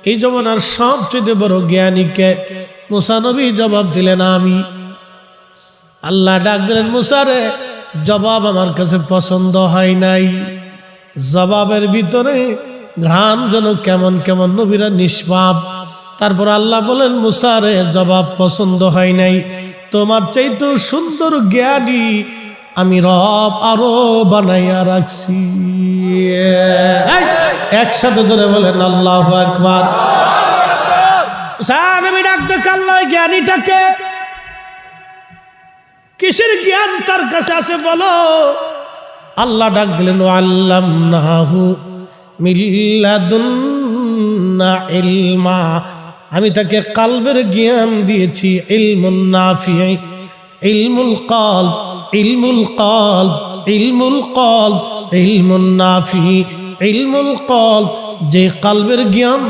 এই জমানার সবচেয়ে বড় জ্ঞানীকে? মুসা নবী জবাব দিলেন আমি। আল্লাহ ডাক দিলেন, মুসা রে, জবাব আমার কাছে পছন্দ হয় নাই। জবাবের ভিতরে ঘ্রাণ যেন কেমন কেমন, নবীরা নিষ্পাপ। তারপর আল্লাহ বলেন, মুসা রে, জবাব পছন্দ হয় নাই, তোমার চাইতেও সুন্দর জ্ঞানী আমি রব আরো বানাইয়া রাখছি। একসাথে জোরে বলেন আল্লাহু আকবার। নবী ডাক দেখে, আল্লাহ জ্ঞানীটাকে, কিসের জ্ঞান তার কাছে আছে বলো? আল্লাহ ডাক দিলেন, আল্লামনাহু মিন লাদুন্না ইলমা, আমি তাকে কলবের জ্ঞান দিয়েছি। ইলমুন নাফি, ইলমুল কলব, ইলমুল কলব, ইলমুল কলব, ইলমুন নাফি, ইলমুল কলব, যে কলবের জ্ঞান